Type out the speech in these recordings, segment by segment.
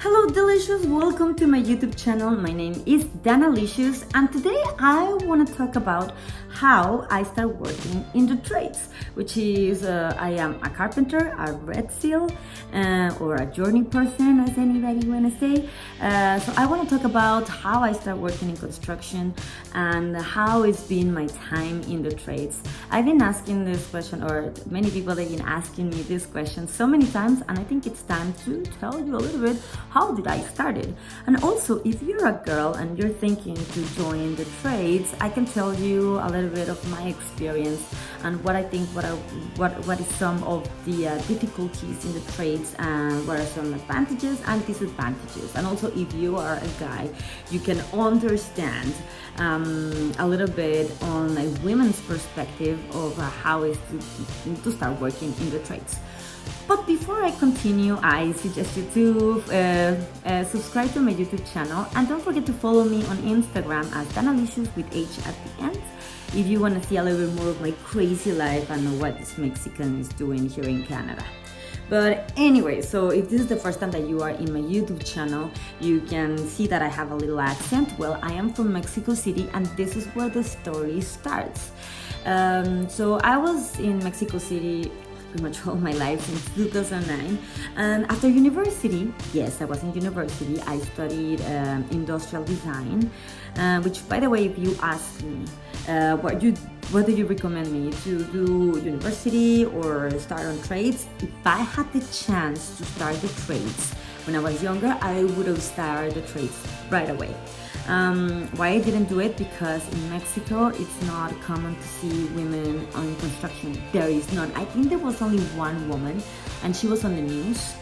Hello Delicious, welcome to my YouTube channel. My name is Danalicious and today I want to talk about how I start working in the trades, which is I am a carpenter, a red seal, or a journey person as anybody want to say. So I want to talk about how I start working in construction and how it's been my time in the trades. I've been asking this question, or many people have been asking me this question so many times, and I think it's time to tell you a little bit how did I started. And also, if you're a girl and you're thinking to join the trades, I can tell you a little bit of my experience and what I think, what is some of the difficulties in the trades and what are some advantages and disadvantages. And also, if you are a guy, you can understand a little bit on a women's perspective of how is to start working in the trades. But before I continue, I suggest you to subscribe to my YouTube channel and don't forget to follow me on Instagram as Danalicious with H at the end if you want to see a little bit more of my crazy life and what this Mexican is doing here in Canada. But anyway, so if this is the first time that you are in my YouTube channel, you can see that I have a little accent. Well, I am from Mexico City and this is where the story starts. So I was in Mexico City pretty much all my life since 2009, and after university, yes, I was in university, I studied industrial design, which, by the way, if you ask me what do you recommend me to do, university or start on trades, if I had the chance to start the trades when I was younger, I would have started the trades right away. Why I didn't do it? Because in Mexico it's not common to see women on construction. There is none. I think there was only one woman and she was on the news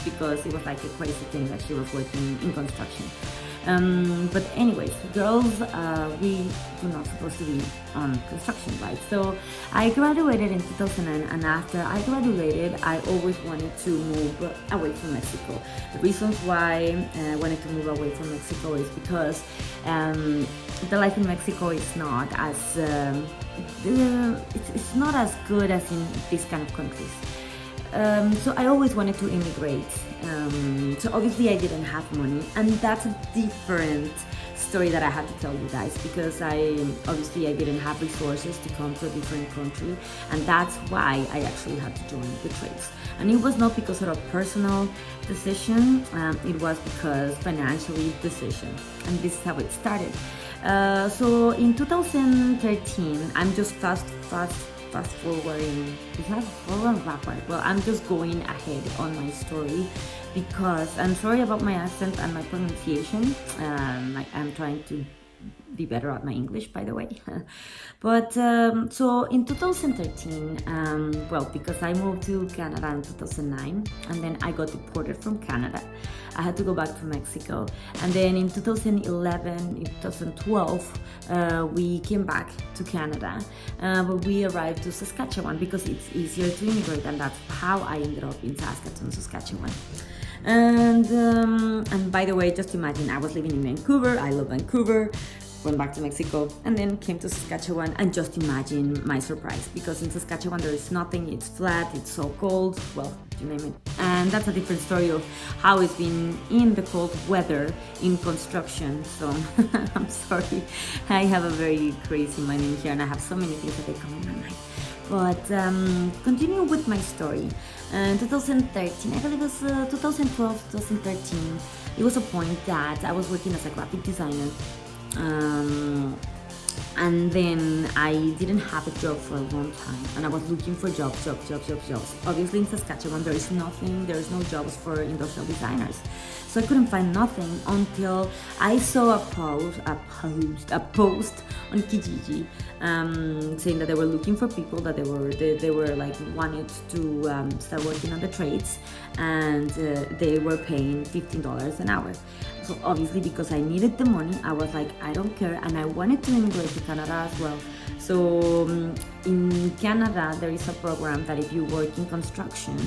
because it was like a crazy thing that she was working in construction. But anyways, girls, we do not supposed to be on construction, right? So I graduated in 2009, and after I graduated, I always wanted to move away from Mexico. The reasons why I wanted to move away from Mexico is because the life in Mexico is not as it's not as good as in these kind of countries. So I always wanted to immigrate. So obviously I didn't have money, and that's a different story that I have to tell you guys, because I didn't have resources to come to a different country, and that's why I actually had to join the trades. And it was not because of a personal decision, it was because financially decision, and this is how it started. So in 2013, I'm just fast forwarding. It's not forward or backward. Well, I'm just going ahead on my story because I'm sorry about my accent and my pronunciation. I'm trying to be better at my English, by the way. But so in 2013, because I moved to Canada in 2009 and then I got deported from Canada. I had to go back to Mexico, and then in 2011, in 2012, we came back to Canada, but we arrived to Saskatchewan because it's easier to immigrate, and that's how I ended up in Saskatoon, Saskatchewan. And by the way, just imagine I was living in Vancouver. I love Vancouver. Went back to Mexico and then came to Saskatchewan, and just imagine my surprise, because in Saskatchewan there is nothing, it's flat, it's so cold, well, you name it. And that's a different story of how it's been in the cold weather in construction. So I'm sorry, I have a very crazy mind in here and I have so many things that they come in my mind. But continue with my story. In 2013, I believe it was 2012, 2013, it was a point that I was working as a graphic designer. And then I didn't have a job for a long time, and I was looking for jobs. Obviously in Saskatchewan there is no jobs for industrial designers, so I couldn't find nothing until I saw a post on Kijiji saying that they were looking for people, that they were like wanted to start working on the trades, and they were paying $15 an hour. So obviously, because I needed the money, I was like, I don't care, and I wanted to immigrate to Canada as well. So in Canada, there is a program that if you work in construction,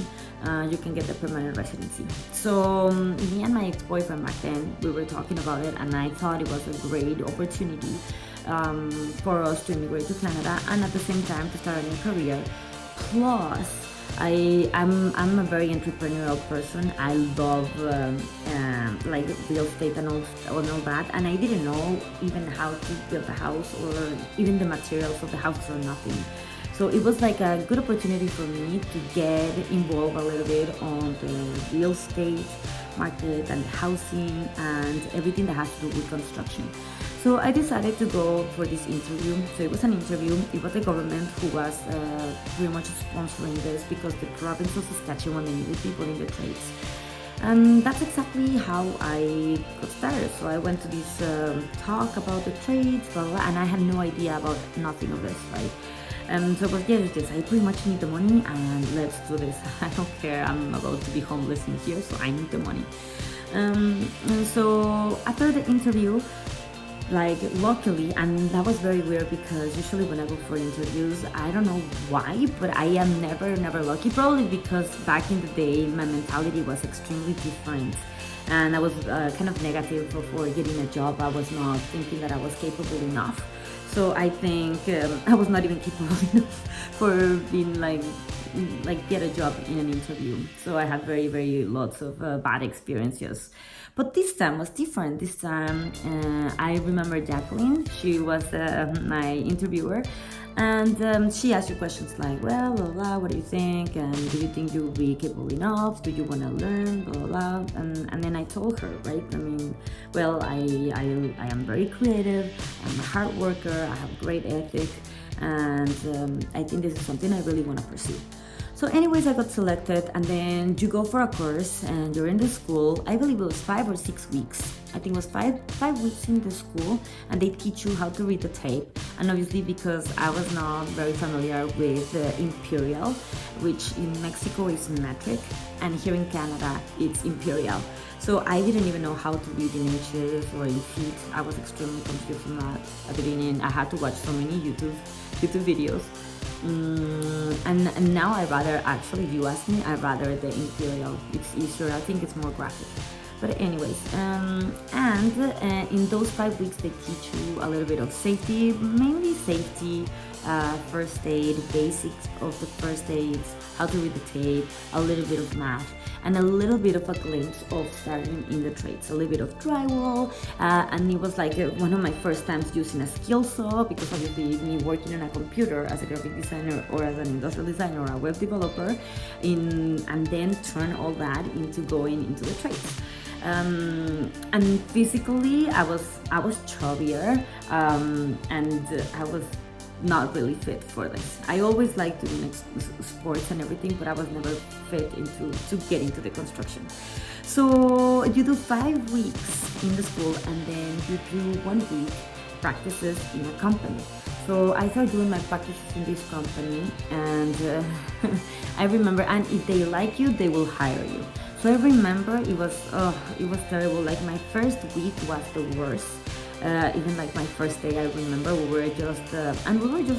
you can get the permanent residency. So me and my ex-boyfriend back then, we were talking about it, and I thought it was a great opportunity for us to immigrate to Canada and at the same time to start a new career. Plus, I'm a very entrepreneurial person. I love like real estate and all that, and I didn't know even how to build a house or even the materials of the house or nothing. So it was like a good opportunity for me to get involved a little bit on the real estate market and housing and everything that has to do with construction. So I decided to go for this interview. So it was an interview. It was the government who was pretty much sponsoring this because the province of Saskatchewan, they needed people in the trades. And that's exactly how I got started. So I went to this talk about the trades, blah, blah, blah, and I had no idea about nothing of this, right? So it was, yes, I pretty much need the money and let's do this. I don't care, I'm about to be homeless in here, so I need the money. And so after the interview, like luckily, and that was very weird because usually when I go for interviews, I don't know why, but I am never lucky, probably because back in the day my mentality was extremely different and I was kind of negative for getting a job. I was not thinking that I was capable enough. So I think I was not even capable enough for being like get a job in an interview. So I had very lots of bad experiences. But this time was different. This time I remember Jacqueline. She was my interviewer, and she asked you questions like, well, blah, blah, what do you think? And do you think you'll be capable enough? Do you want to learn? Blah, blah, blah. And then I told her, right? I mean, well, I am very creative. I'm a hard worker. I have a great ethic. And I think this is something I really want to pursue. So anyways, I got selected, and then you go for a course and you're in the school. I believe it was 5 or 6 weeks. I think it was five weeks in the school, and they teach you how to read the tape. And obviously because I was not very familiar with imperial, which in Mexico is metric, and here in Canada it's imperial. So I didn't even know how to read in inches or in feet. I was extremely confused in that at the beginning. I had to watch so many YouTube videos. And now I rather, actually, if you ask me, I rather the imperial. It's easier. I think it's more graphic. But anyways, in those 5 weeks they teach you a little bit of safety, mainly safety, first aid, basics of the first aids, how to read the tape, a little bit of math, and a little bit of a glimpse of starting in the trades, a little bit of drywall, and it was like one of my first times using a skill saw, because obviously me working on a computer as a graphic designer or as an industrial designer or a web developer, and then turn all that into going into the trades. And physically I was chubbier, and I was not really fit for this. I always liked doing sports and everything, but I was never fit to get into the construction. So you do 5 weeks in the school, and then you do 1 week practices in a company. So I started doing my practices in this company, and I remember, and if they like you, they will hire you. So I remember it was terrible. Like my first week was the worst. Even like my first day, I remember we were just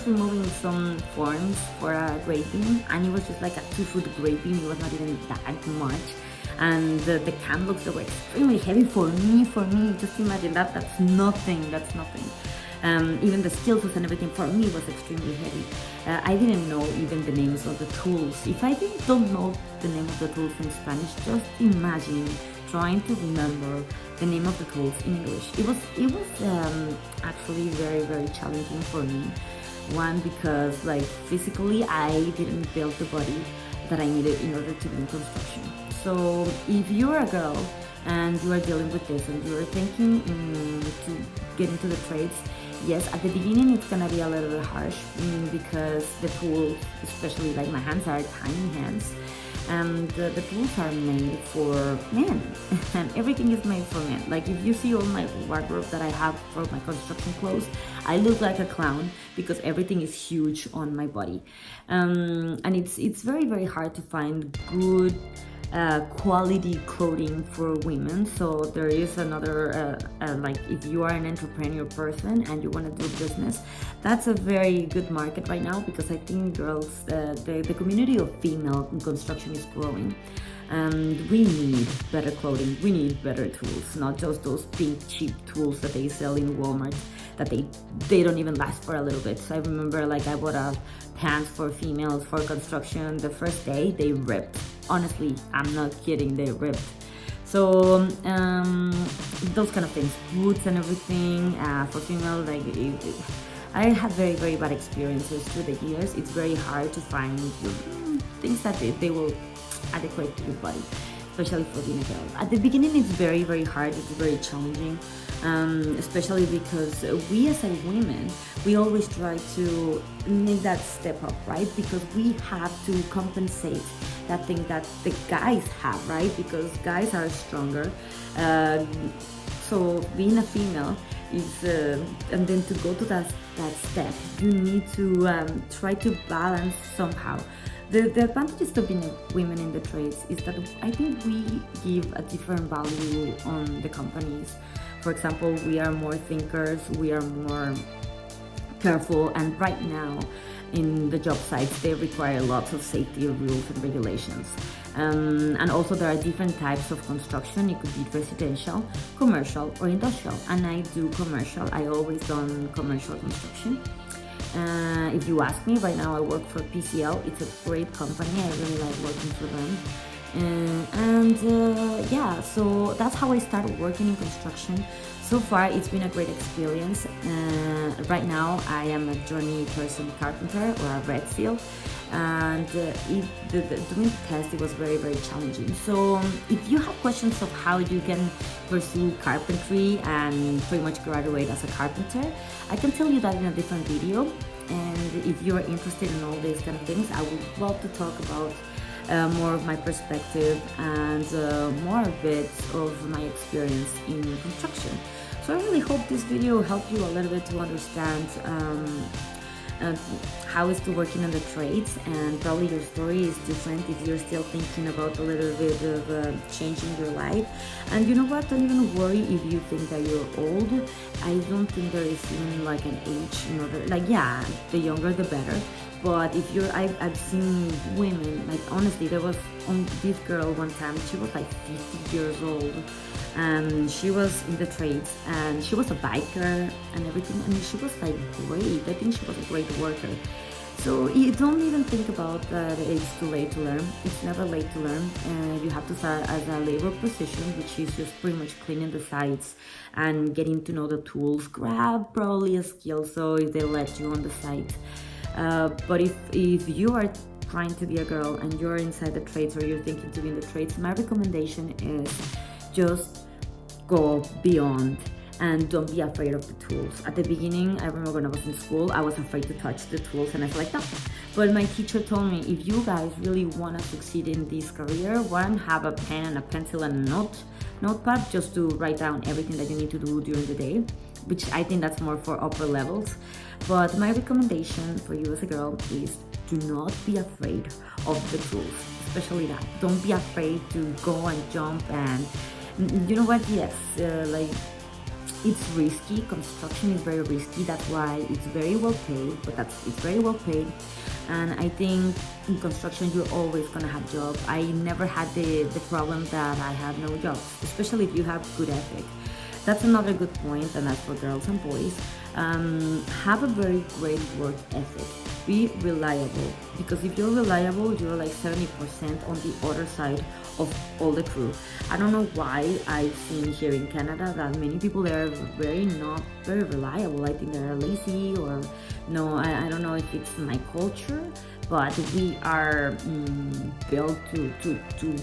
removing some forms for a graving, and it was just like a 2-foot graving. It was not even that much, and the cam looks were extremely heavy for me. Just imagine that. That's nothing. Even the skills and everything for me was extremely heavy. I didn't know even the names of the tools. If I don't know the name of the tools in Spanish, just imagine trying to remember the name of the tools in English. It was actually very challenging for me. One, because like physically I didn't build the body that I needed in order to be in construction. So if you're a girl and you are dealing with this and you are thinking to get into the trades, yes, at the beginning it's gonna be a little bit harsh because the tools, especially like my hands, are tiny hands, and the tools are made for men, and everything is made for men. Like if you see all my wardrobe that I have for my construction clothes, I look like a clown because everything is huge on my body, and it's very hard to find good quality clothing for women. So there is another like if you are an entrepreneur person and you want to do business, that's a very good market right now, because I think girls, the community of female in construction is growing. And we need better clothing, we need better tools, not just those pink cheap tools that they sell in Walmart that they don't even last for a little bit. So I remember like I bought a pants for females for construction. The first day they ripped. Honestly, I'm not kidding, they ripped. So those kind of things, boots and everything for female, like I had very bad experiences through the years. It's very hard to find things that they will adequate to your body, especially for being a girl. At the beginning, it's very hard. It's very challenging, especially because we as a women, we always try to make that step up, right? Because we have to compensate that thing that the guys have, right? Because guys are stronger. So being a female is, and then to go to that step, you need to try to balance somehow. The advantages of being women in the trades is that I think we give a different value on the companies. For example, we are more thinkers, we are more careful, and right now in the job sites they require lots of safety rules and regulations. And also there are different types of construction. It could be residential, commercial, or industrial. And I do commercial. I always done commercial construction. If you ask me, right now I work for PCL. It's a great company. I really like working for them. Yeah, so that's how I started working in construction. So far, it's been a great experience. Right now, I am a journey person carpenter or a red seal. And doing the test, it was very challenging. So if you have questions of how you can pursue carpentry and pretty much graduate as a carpenter, I can tell you that in a different video. And if you're interested in all these kind of things, I would love to talk about more of my perspective and more a bit of my experience in construction. So I really hope this video helped you a little bit to understand how is to working in the trades, and probably your story is different if you're still thinking about a little bit of changing your life. And you know what, don't even worry if you think that you're old. I don't think there is even like an age in order, like, yeah, the younger the better. But if you're, I've seen women, like honestly, there was on this girl one time, she was like 50 years old, and she was in the trades, and she was a biker and everything, and she was like great. I think she was a great worker. So you don't even think about that it's too late to learn. It's never late to learn. You have to start as a labor position, which is just pretty much cleaning the sites and getting to know the tools. Grab probably a skill, so if they let you on the site. But if you are trying to be a girl and you're inside the trades, or you're thinking to be in the trades, my recommendation is just go beyond and don't be afraid of the tools. At the beginning, I remember when I was in school, I was afraid to touch the tools, and I felt like that. But my teacher told me, if you guys really want to succeed in this career, one, have a pen and a pencil and a notepad just to write down everything that you need to do during the day, which I think that's more for upper levels. But my recommendation for you as a girl is do not be afraid of the tools, especially that. Don't be afraid to go and jump, and you know what, yes, like it's risky. Construction is very risky. That's why it's very well paid, but it's very well paid. And I think in construction, you're always gonna have jobs. I never had the problem that I have no jobs, especially if you have good ethic. That's another good point, and that's for girls and boys. Have a very great work ethic. Be reliable, because if you're reliable, you're like 70% on the other side of all the crew. I don't know why I've seen here in Canada that many people there are not very reliable. I think they're lazy, or no, I don't know if it's my culture, but we are built to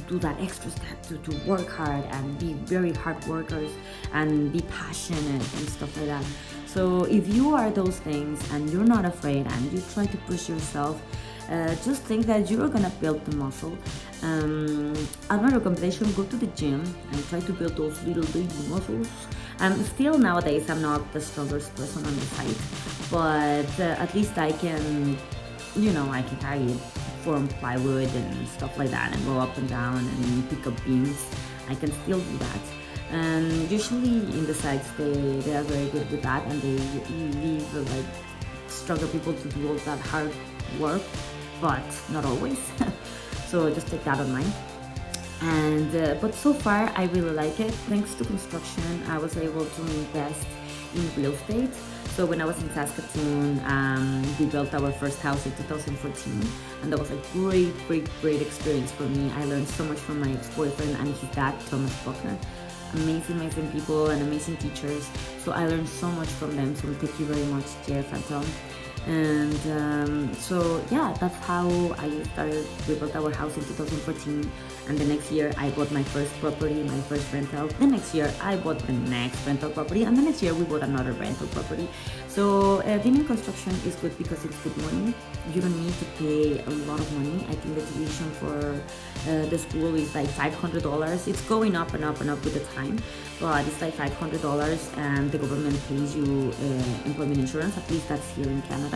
do that extra step, to work hard and be very hard workers and be passionate and stuff like that. So if you are those things and you're not afraid and you try to push yourself, just think that you're gonna build the muscle. As my recommendation, go to the gym and try to build those little baby muscles. Still nowadays, I'm not the strongest person on the site, but at least I can, I can carry form plywood and stuff like that, and go up and down and pick up beams. I can still do that. And usually in the sites, they are very good with that, and they leave like stronger people to do all that hard work, but not always. So just take that on mind. And but so far I really like it. Thanks to construction, I was able to invest in real estate. So when I was in Saskatoon, we built our first house in 2014, and that was a great experience for me. I learned so much from my ex-boyfriend and his dad, Thomas Buckner. Amazing people and amazing teachers. So I learned so much from them. So thank you very much, Jeff and Tom. And so yeah, that's how I started. We built our house in 2014, and the next year I bought my first property, my first rental. The next year I bought the next rental property, and the next year we bought another rental property. So being in construction is good because it's good money. You don't need to pay a lot of money. I think the tuition for the school is like $500. It's going up and up and up with the time, but it's like $500, and the government pays you employment insurance. At least that's here in Canada.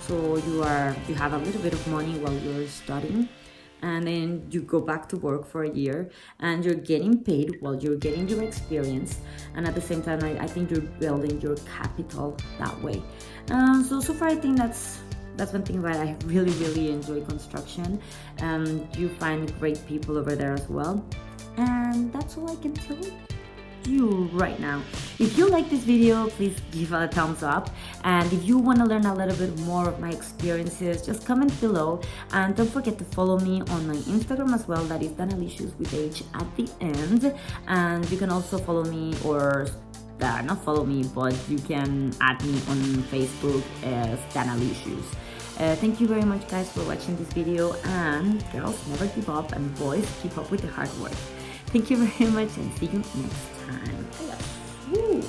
So you have a little bit of money while you're studying, and then you go back to work for a year, and you're getting paid while you're getting your experience, and at the same time I think you're building your capital that way. So far I think that's one thing that I really enjoy construction. You find great people over there as well, and that's all I can tell you right now. If you like this video, please give it a thumbs up, and if you want to learn a little bit more of my experiences, just comment below, and don't forget to follow me on my Instagram as well. That is Danalicious with H at the end, and you can also follow me, or not follow me, but you can add me on Facebook as Danalicious. Thank you very much, guys, for watching this video, and girls, never give up, and boys, keep up with the hard work. Thank you very much, and see you next time. Woo.